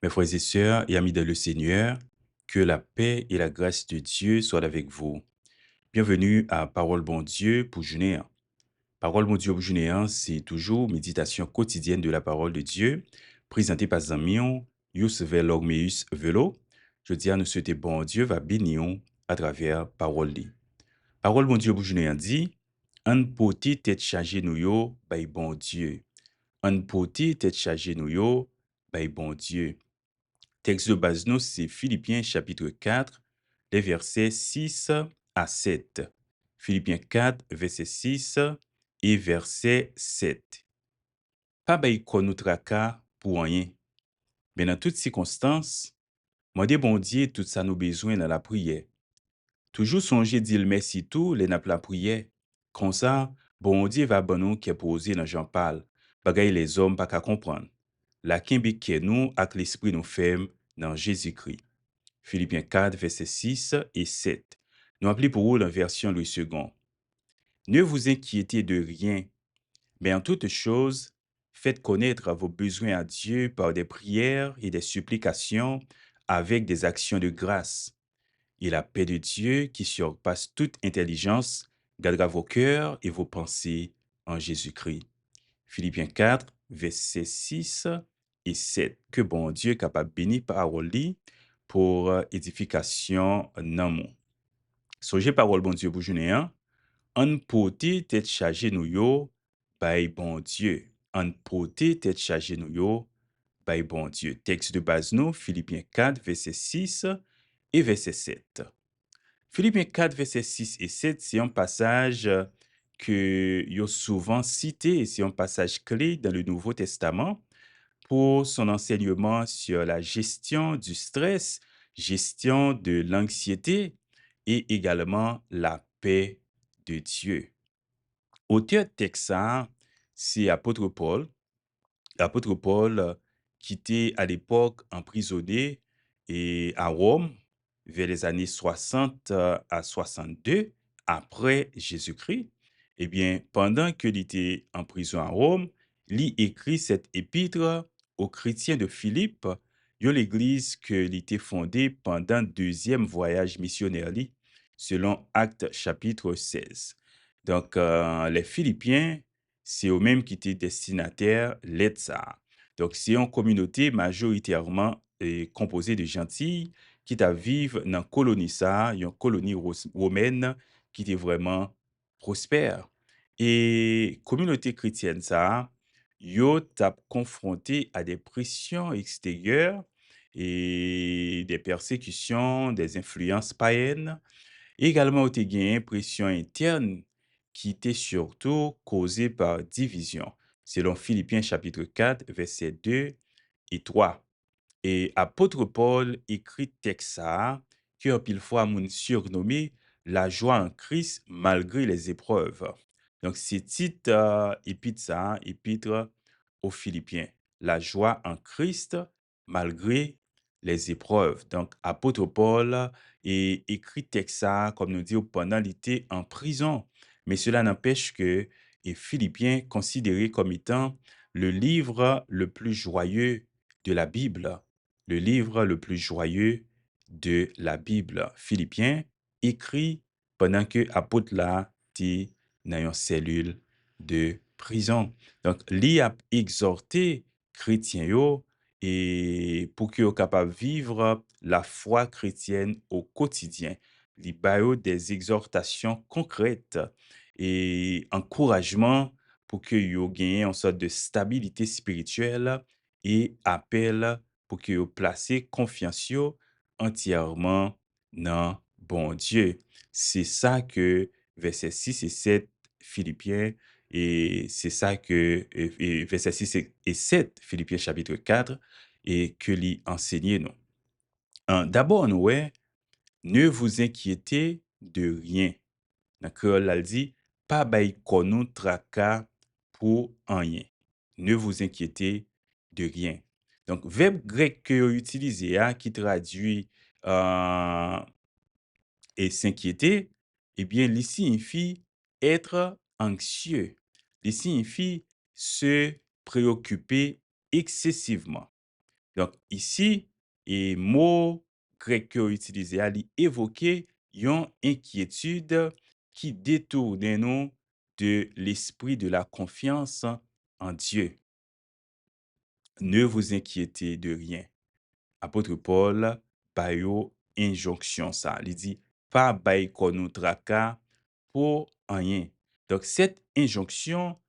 Mes frères et sœurs et amis dans le Seigneur, que la paix et la grâce de Dieu soient avec vous. Bienvenue à Parole bon Dieu pour Junéen. Parole bon Dieu pour Junéen, c'est toujours méditation quotidienne de la parole de Dieu, présentée par Zamion, Youssef Lormeus Velo. Je dis à nous souhaiter bon Dieu va bénir à travers parole li. Parole bon Dieu pour Junéen dit, un poti tête chargée nous yo, bay bon Dieu. Un poti tête chargée nous yo, bay bon Dieu. Texte de base, nous, c'est Philippiens chapitre 4, les versets 6 à 7. Philippiens 4, verset 6 et verset 7. Pas bay kon nou traka pour rien, mais dans toutes circonstances, moi bon Dieu tout ça nous besoin dans la prière. Toujours songer dire merci tout les n'a la prière. Comme ça, bon Dieu va bon nous qui est posé dans Jean parle. Bagay les hommes pas qu'à comprendre. La kimbi qui nous avec l'esprit nous ferme dans Jésus-Christ. Philippiens 4, versets 6 et 7. Nous appelons pour vous la version Louis II. Ne vous inquiétez de rien, mais en toute chose, faites connaître vos besoins à Dieu par des prières et des supplications avec des actions de grâce. Et la paix de Dieu, qui surpasse toute intelligence, gardera vos cœurs et vos pensées en Jésus-Christ. Philippiens 4, versets 6 et 7. Que bon Dieu est capable de bénir parole pour édification nan moun. Songez parole bon Dieu pour journée, an pote tête chargée nous yo, bay bon Dieu. An pote tête chargée nous yo, bay bon Dieu. Texte de base nous, Philippiens 4, verset 6 et verset 7. Philippiens 4, verset 6 et 7, c'est un passage que yo souvent cité et c'est un passage clé dans le Nouveau Testament pour son enseignement sur la gestion du stress, gestion de l'anxiété et également la paix de Dieu. Auteur de texte, ça, c'est apôtre Paul. L'apôtre Paul qui était à l'époque emprisonné et à Rome vers les années 60 à 62 après Jésus-Christ. Eh bien, pendant qu'il était en prison à Rome, il écrit cette épître aux chrétiens de Philippe, de l'église que était fondée pendant le deuxième voyage missionnaire, selon Actes chapitre 16. Donc, les Philippiens, c'est eux-mêmes qui étaient destinataires de ça. Donc, c'est une communauté majoritairement composée de gentils qui vivent dans une colonie, une colonie romaine qui était vraiment prospère. Et communauté chrétienne, ça, yo t'a confronté à des pressions extérieures et des persécutions, des influences païennes. Également, il y a une pression interne qui était surtout causée par division, selon Philippiens chapitre 4, versets 2 et 3. Et apôtre Paul écrit texte ça, que en pile fois moun surnommé la joie en Christ malgré les épreuves. Donc c'est titre épître ça, épître aux Philippiens, la joie en Christ malgré les épreuves. Donc apôtre Paul écrit texte ça comme nous dit pendant l'été en prison, mais cela n'empêche que et Philippiens considéré comme étant le livre le plus joyeux de la Bible, le livre le plus joyeux de la Bible. Philippiens écrit pendant que apôtre là était dans une cellule de prison. Donc, li a exhorté chrétiens yo et pour qu'ils soient capables de vivre la foi chrétienne au quotidien. Li ba yo des exhortations concrètes et encouragement pour que yo gagnent une sorte de stabilité spirituelle et appel pour que vous placez confiance yo entièrement dans bon Dieu. C'est ça que verset 6 et 7 Philippiens et c'est ça que verset 6 et 7 Philippiens chapitre 4 et que lui enseigner nous. D'abord nous ouais, ne vous inquiétez de rien. Dans créole elle dit pas bay konou traka pour rien. Ne vous inquiétez de rien. Donc verbe grec que vous utilisez qui traduit euh, et s'inquiéter, eh bien, il signifie être anxieux. Il signifie se préoccuper excessivement. Donc ici, et mot grec que utilisé a li évoquer une inquiétude qui détourne nous de l'esprit de la confiance en Dieu. Ne vous inquiétez de rien. Apôtre Paul bay yo injonction ça. Il dit pas bay kon nou tracas pour rien. Donc cette injonction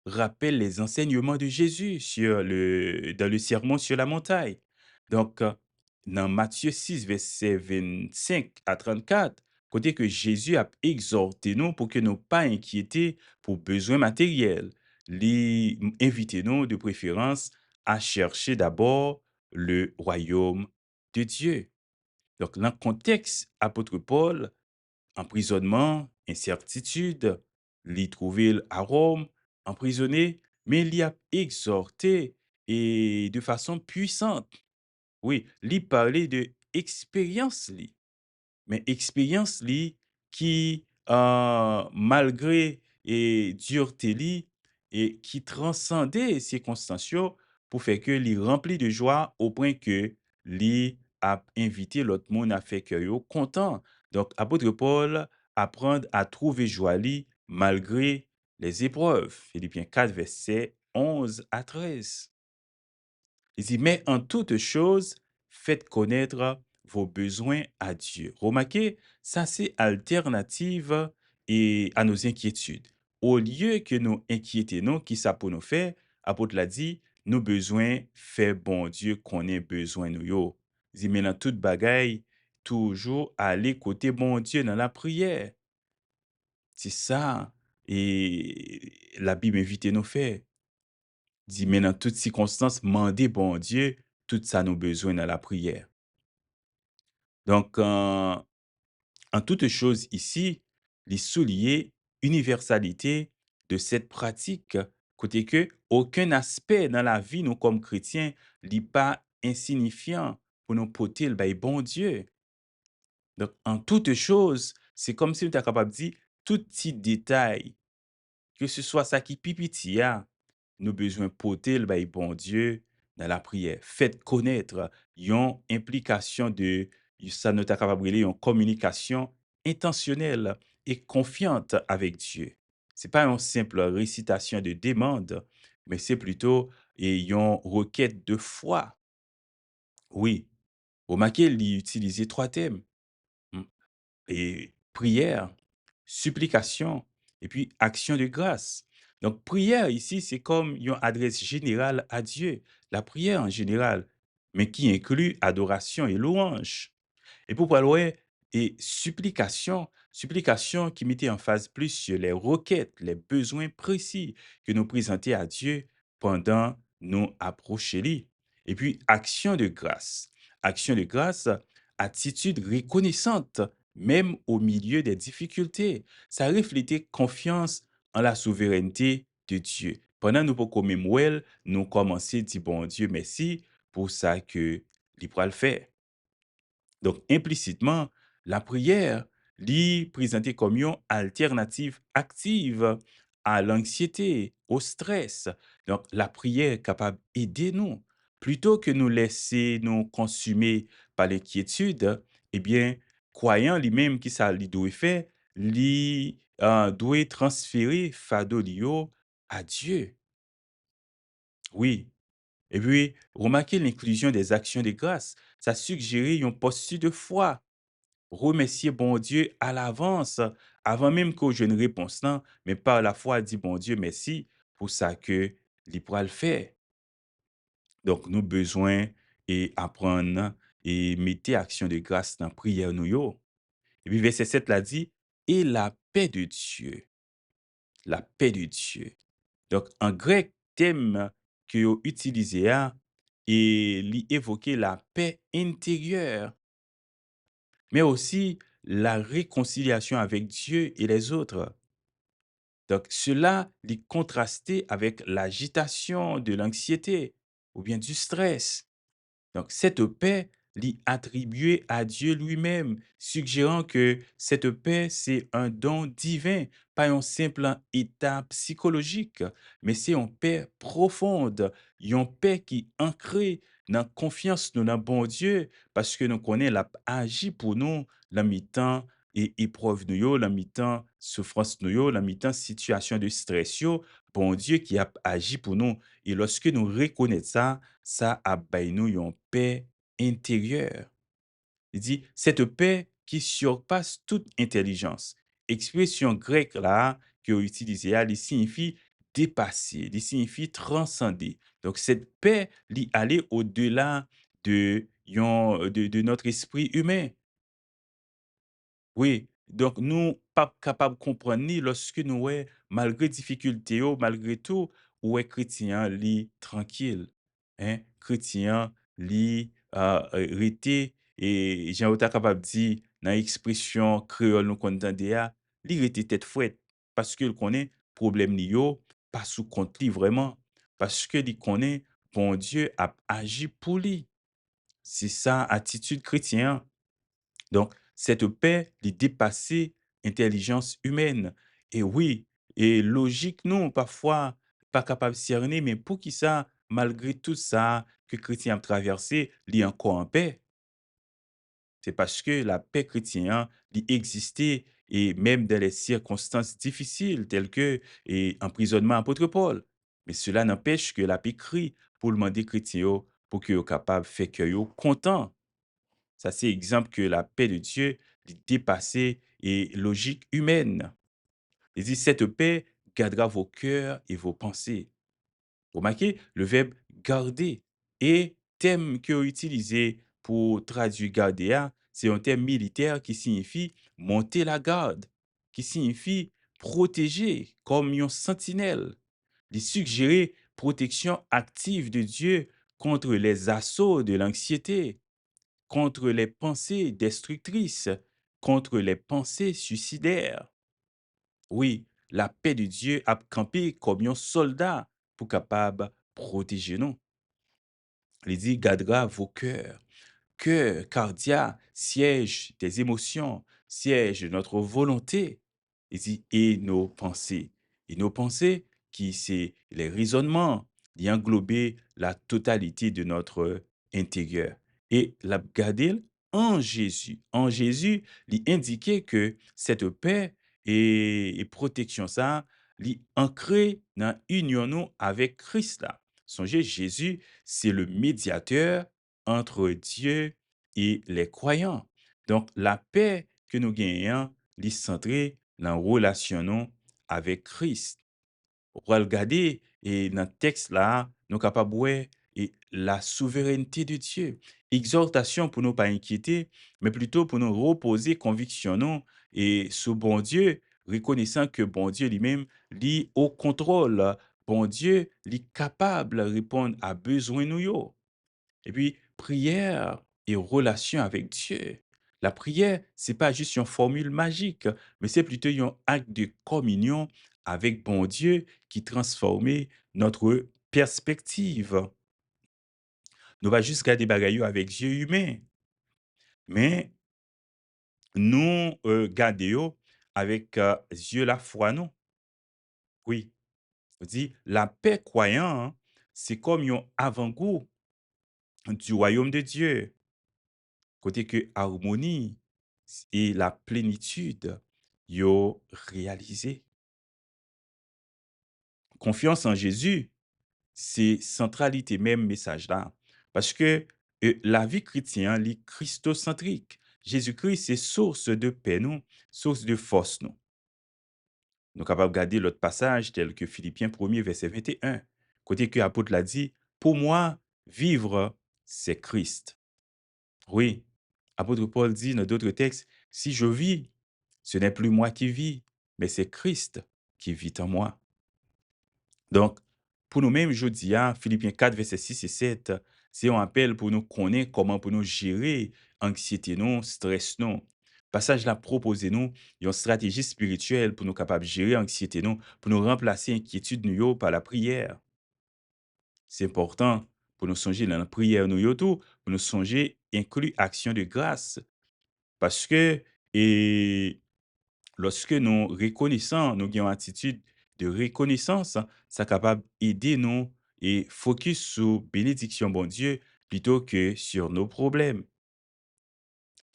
rappelle les enseignements de Jésus dans le sermon sur la montagne. Donc, dans Matthieu 6, verset 25 à 34, côté que Jésus a exhorté nous pour que nous pas inquiéter pour besoins matériels. Li invité nous de préférence à chercher d'abord le royaume de Dieu. Donc, dans le contexte, apôtre Paul emprisonnement, incertitude, l'y trouver à Rome, emprisonné, mais l'y a exhorté et de façon puissante. Oui, l'y parler de expérience li. Mais expérience li qui, malgré et dureté li et qui transcendait circonstances yo pour faire que li rempli de joie au point que li a invité l'autre monde à faire que yo content. Donc apôtre Paul apprendre à trouver joie li malgré les épreuves. Philippiens 4 verset 11 à 13. Il dit, mais en toute chose, faites connaître vos besoins à Dieu. Remarquez, ça c'est alternative et à nos inquiétudes. Au lieu que nous inquiétons, qui ça pour nous faire, apôtre l'a dit, nos besoins, fait bon Dieu qu'on ait besoin nous yo. Il dit, mais dans toute bagaille, toujours aller côté bon Dieu dans la prière. C'est ça. Et la Bible invite nous faire. Dit, mais dans toutes circonstances, mandez bon Dieu, tout ça nous besoin dans la prière. Donc, en toute chose ici, les souliers universalité de cette pratique, côté que aucun aspect dans la vie, nous comme chrétiens, n'est pas insignifiant pour nous porter le bail bon Dieu. Donc, en toute chose, c'est comme si nous étions capable de dire tout petit détail, que ce soit ça qui pipiti, nous besoin porter le bail bon Dieu dans la prière. Faites connaître une implication de ça nous t'a capable de une communication intentionnelle et confiante avec Dieu. C'est pas une simple récitation de demande, mais c'est plutôt une requête de foi. Oui, remarquez, il utilisait trois thèmes. Mm. Et prière, supplication et puis action de grâce. Donc prière ici, c'est comme une adresse générale à Dieu, la prière en général, mais qui inclut adoration et louange. Et pour parler et supplication qui mettait en phase plus sur les requêtes, les besoins précis que nous présentons à Dieu pendant nous approcher lui. Et puis action de grâce. Action de grâce, attitude reconnaissante, même au milieu des difficultés. Ça reflétait confiance en la souveraineté de Dieu. Pendant nous pour commémorer, nous commençons à dire bon Dieu merci pour ça que l'Ibral fait. Donc, implicitement, la prière l'y présentée comme une alternative active à l'anxiété, au stress. Donc, la prière est capable d'aider nous. Plutôt que nous laisser nous consumer par l'inquiétude, eh bien, croyant lui-même qui ça lui doit faire, lui doit transférer fado li yo à Dieu. Oui. Et puis, remarquez l'inclusion des actions de grâce. Ça suggère une posture de foi. Remercier bon Dieu à l'avance, avant même que je ne réponse non, mais par la foi, dit bon Dieu merci pour ça que il pourra le faire. Donc, nous besoin et apprendre et mettre action de grâce dans la prière nous yo. Et puis, verset 7 l'a dit, et la paix de Dieu, la paix de Dieu. Donc, en grec, thème que vous utilisé et lui évoquer la paix intérieure, mais aussi la réconciliation avec Dieu et les autres. Donc, cela est contrasté avec l'agitation de l'anxiété ou bien du stress. Donc, cette paix l'y attribuer à Dieu lui-même, suggérant que cette paix, c'est un don divin, pas un simple état psychologique, mais c'est une paix profonde, une paix qui ancrée dans confiance dans le bon Dieu, parce que nous connaissons l'a agi pour nous, la mi-temps et épreuve nous yo, la mi-temps souffrance nous yo, la mi-temps situation de stress yo, bon Dieu qui a agi pour nous. Et lorsque nous reconnaissons ça, ça a bay nous une paix intérieure. Il dit, cette paix qui surpasse toute intelligence. Expression grecque là, que utilisée, elle signifie dépasser, elle signifie transcender. Donc, cette paix, elle aller au-delà de notre esprit humain. Oui, donc nous pas capable de comprendre ni lorsque nous ouais, malgré difficulté yo, malgré tout, ouais chrétien li tranquille, hein, chrétien li rete et Jean autant capable dire dans expression créole nous entende a, li rete tête fouette parce que il connaît problème li yo pas sous compte li vraiment parce que il connaît bon Dieu a agi pour lui. C'est ça attitude chrétien. Donc, cette paix, les dépasser intelligence humaine. Et oui, et logique, non, parfois, pas capable de cerner, mais pour qui ça, malgré tout ça que chrétien a traversé, il est encore en paix. C'est parce que la paix chrétienne, il existait et même dans les circonstances difficiles telles que emprisonnement apôtre Paul. Mais cela n'empêche que la paix crie pour le demander chrétien pour qu'il soit capable de faire que yo content. Ça, c'est exemple que la paix de Dieu est dépassée et logique humaine. Il dit, cette paix gardera vos cœurs et vos pensées. Remarquez le verbe garder et thème que utilisé pour traduire garder, c'est un terme militaire qui signifie monter la garde, qui signifie protéger comme une sentinelle. Il suggérer protection active de Dieu contre les assauts de l'anxiété, contre les pensées destructrices, contre les pensées suicidaires. Oui, la paix de Dieu a campé comme un soldat pour capable protéger nous. Il dit, gardera vos cœurs. Cœur, cardia, siège des émotions, siège de notre volonté. Il dit, et nos pensées. Et nos pensées, qui c'est les raisonnements, qui englober la totalité de notre intérieur. Et la garder en Jésus. En Jésus, il indiquait que cette paix et protection, ça, li ancré dans union nous avec Christ là. Songez, Jésus, c'est le médiateur entre Dieu et les croyants. Donc, la paix que nous gagnons, est centrée dans la relation nous avec Christ. On va regarder et dans le texte là, nous sommes capables de voir et la souveraineté de Dieu. Exhortation pour nous pas inquiéter, mais plutôt pour nous reposer conviction non et sur bon Dieu, reconnaissant que bon Dieu lui-même lit au contrôle. Bon Dieu, est capable de répondre à besoin nous yo. Et puis, prière et relation avec Dieu. La prière, c'est pas juste une formule magique, mais c'est plutôt un acte de communion avec bon Dieu qui transforme notre perspective. Nous va juste garder bagaille avec Dieu humain, mais nous garder avec Dieu la foi non. Oui, on dit la paix croyant, hein, c'est comme un avant-goût du royaume de Dieu. Côté que harmonie et la plénitude yo réalisé. Confiance en Jésus, c'est centralité même message là parce que la vie chrétienne est christocentrique. Jésus-Christ c'est source de paix nous, source de force nous. Nous capables de garder l'autre passage tel que Philippiens 1er verset 21. Côté que l'apôtre l'a dit, pour moi vivre c'est Christ. Oui, apôtre Paul dit dans d'autres textes, si je vis, ce n'est plus moi qui vis, mais c'est Christ qui vit en moi. Donc, pour nous-mêmes, je dis à Philippiens 4, verset 6 et 7, c'est un appel pour nous connaître comment pour nous gérer anxiété, non, stress, non. Passage là, proposez-nous une stratégie spirituelle pour nous capables de gérer anxiété, non, pour nous remplacer inquiétude nous yo par la prière. C'est important pour nous songer dans la prière nous yo tout, pour nous songer inclut action de grâce parce que et lorsque nous reconnaissons, nous avons une attitude de reconnaissance, ça capable d'aider nous et focus sur bénédiction bon Dieu plutôt que sur nos problèmes.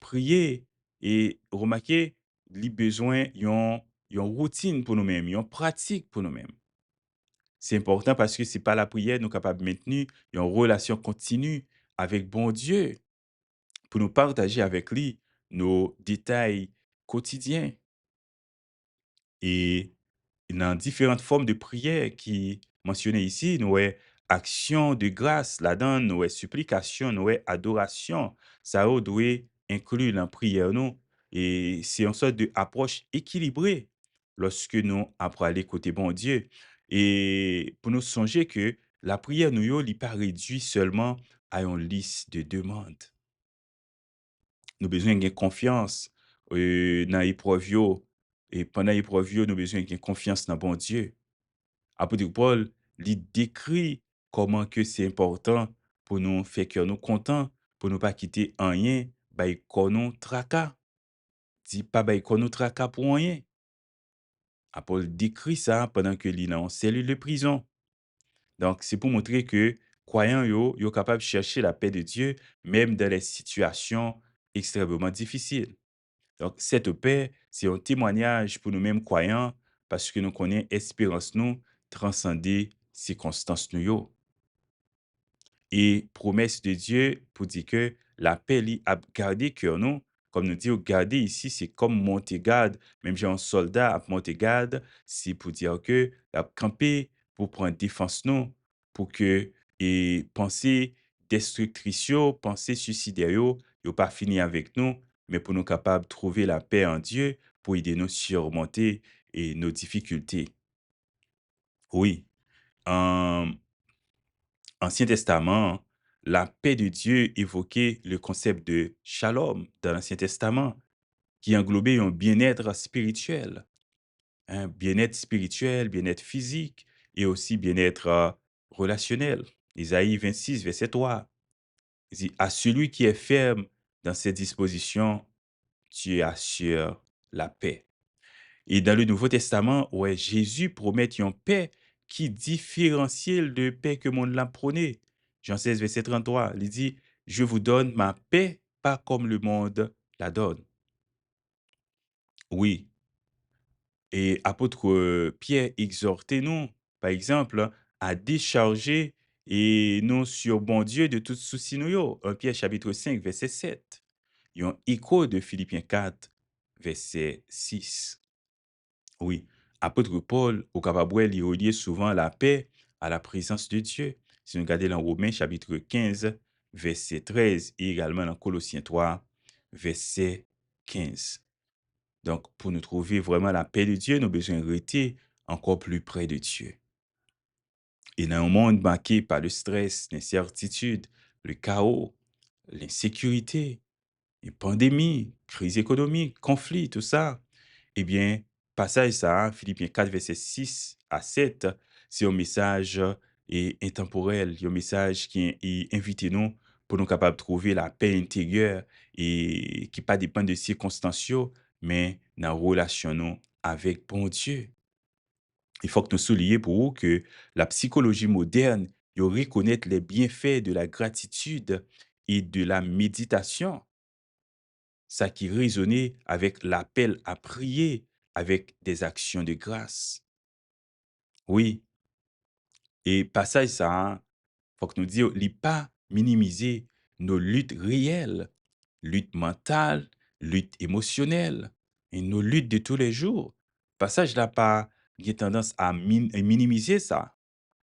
Prier et remarquer les besoins, une routine pour nous-mêmes, une pratique pour nous-mêmes. C'est important parce que c'est par la prière nous sommes capables de maintenir une relation continue avec bon Dieu pour nous partager avec lui nos détails quotidiens. Et dans différentes formes de prière qui mentionnées ici, nous avons action de grâce, là-dedans, nous avons supplication, nous avons adoration. Ça doit inclure dans la prière, nous. Et c'est une sorte d'approche équilibrée lorsque nous apprenons à aller côté bon Dieu. Et pour nous songer que la prière, nous, n'est pas réduite seulement à une liste de demandes. Nous besoin de confiance dans l'épreuve yo, et pendant l'épreuve yo, nous besoin de confiance dans bon Dieu. Apôtre Paul, il décrit comment que c'est important pour nous faire cœur nous content, pour nous pas quitter en rien, bay nous tracas. Dit pas bay nous tracas pour rien. Paul décrit ça pendant que il est en cellule de prison. Donc c'est pour montrer que croyants yo capable de chercher la paix de Dieu même dans les situations extrêmement difficiles. Donc, cette paix, c'est un témoignage pour nous-mêmes croyants parce que nous connaissons espérance nous transcender circonstances nous yo. Et promesse de Dieu pour dire que la paix li a gardé cœur nous. Comme nous disons, garder ici, c'est comme monter garde. Même j'ai un soldat à monter garde, c'est pour dire que la camper pour prendre défense nous, pour que et pensée destructrice, pensée suicidaire, yo pas fini avec nous, mais pour nous capables de trouver la paix en Dieu, pour aider nous surmonter et nos difficultés. Oui, en Ancien Testament, la paix de Dieu évoquait le concept de shalom dans l'Ancien Testament, qui englobait un bien-être spirituel, un bien-être spirituel, bien-être physique et aussi bien-être relationnel. Isaïe 26, verset 3. Il dit, à celui qui est ferme dans ses dispositions, tu assures la paix. Et dans le Nouveau Testament, ouais, Jésus promet une paix qui différencie de paix que mon l'a prôné. Jean 16, verset 33, il dit, je vous donne ma paix, pas comme le monde la donne. Oui, et apôtre Pierre exhortait nous, par exemple, à décharger et nous sur bon Dieu de tout souci nous yo. 1 Pierre chapitre 5, verset 7. Il y a un écho de Philippiens 4, verset 6. Oui, apôtre Paul, au Capabouel, il reliait souvent la paix à la présence de Dieu. Si nous regardons dans Romains chapitre 15, verset 13, et également dans Colossiens 3, verset 15. Donc, pour nous trouver vraiment la paix de Dieu, nous avons besoin de rester encore plus près de Dieu. Et dans un monde marqué par le stress, l'incertitude, le chaos, l'insécurité, les pandémies, crise économique, conflits, tout ça, eh bien, passage ça, Philippiens 4, verset 6 à 7, c'est un message intemporel, un message qui invite nous pour nous capables de trouver la paix intérieure et qui pas dépend de circonstances, mais dans la relation nous avec bon Dieu. Il faut que nous soulignions pour vous que la psychologie moderne, il reconnaît les bienfaits de la gratitude et de la méditation, ça qui résonnait avec l'appel à prier avec des actions de grâce. Oui, et passage ça, faut que nous disions, ne pas minimiser nos luttes réelles, luttes mentales, luttes émotionnelles, et nos luttes de tous les jours. Passage là pas, il a tendance à minimiser ça,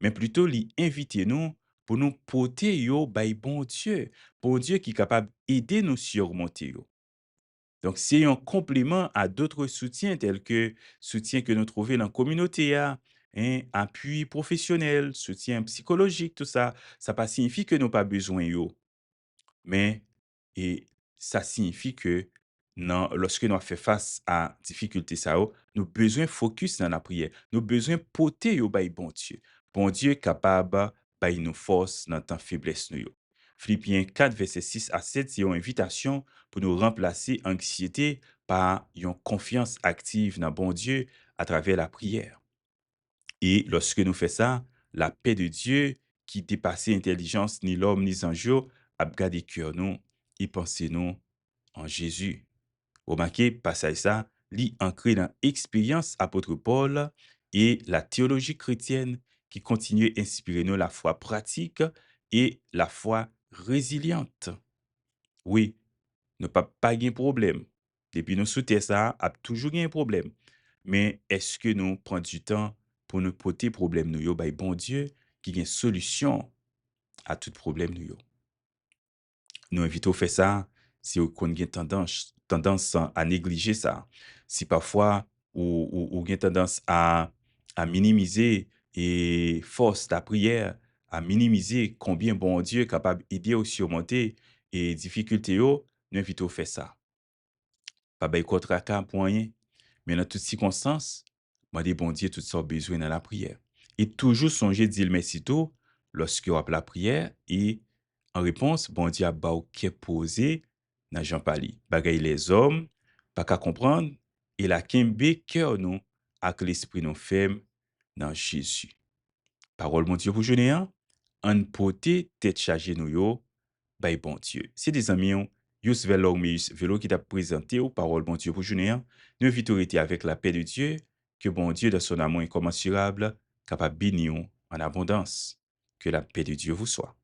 mais plutôt l'y inviter nous pour nous porter yo by bon Dieu qui est capable d'aider nous surmonter yo. Donc, c'est un complément à d'autres soutiens tels que soutien que nous trouvons dans la communauté, hein, appui professionnel, soutien psychologique, tout ça. Ça pas signifie que nous pas besoin yo, mais et ça signifie que non, lorsque nous fait face à difficulté ça, nous besoin focus dans la prière. Nous besoin porter yo by bon Dieu. Bon Dieu capable by nous force dans temps faiblesse nous yo. Philippiens 4, verset 6 à 7, c'est une invitation pour nous remplacer anxiété par une confiance active dans bon Dieu à travers la prière. Et lorsque nous faisons ça, la paix de Dieu qui dépasse l'intelligence ni l'homme ni l'ange a gardé cœur nous et pensez nous en Jésus. Remarquez, passage ça, lit ancré dans l'expérience apôtre Paul et la théologie chrétienne qui continue à inspirer nous la foi pratique et la foi résiliente. Oui, ne pas de problème. Depuis nous soutenons ça, a toujours un problème. Mais est-ce que nous prenons du temps pour nous porter problème nous yo, bay bon Dieu qui a une solution à tout problème nous yo. Nous invitons à faire ça si vous avez tendance à négliger ça. Si parfois ou avez tendance à minimiser et force la prière, à minimiser combien bon Dieu est capable d'aider à surmonter et difficultés, yo, nous invitons à faire ça. Pas bay contre pour rien. Mais dans toutes circonstances, moi des bon Dieu toutes sortes besoin dans la prière. Et toujours songer dire merci tout lorsque vous la prière et en réponse, bon Dieu a ba ou qui posé dans Jean Pali. Bagay les hommes, pas qu'à comprendre, et la kembe cœur nous, avec l'esprit nous ferme dans Jésus. Parole mon Dieu pour jeûner, en poté tête chargée nous yo, bay bon Dieu. C'est des amis, Yus Velormius Vélo qui t'a présenté aux paroles bon Dieu pour jeûner, nous invitons avec la paix de Dieu, que bon Dieu dans son amour incommensurable, capable bénir en abondance. Que la paix de Dieu vous soit.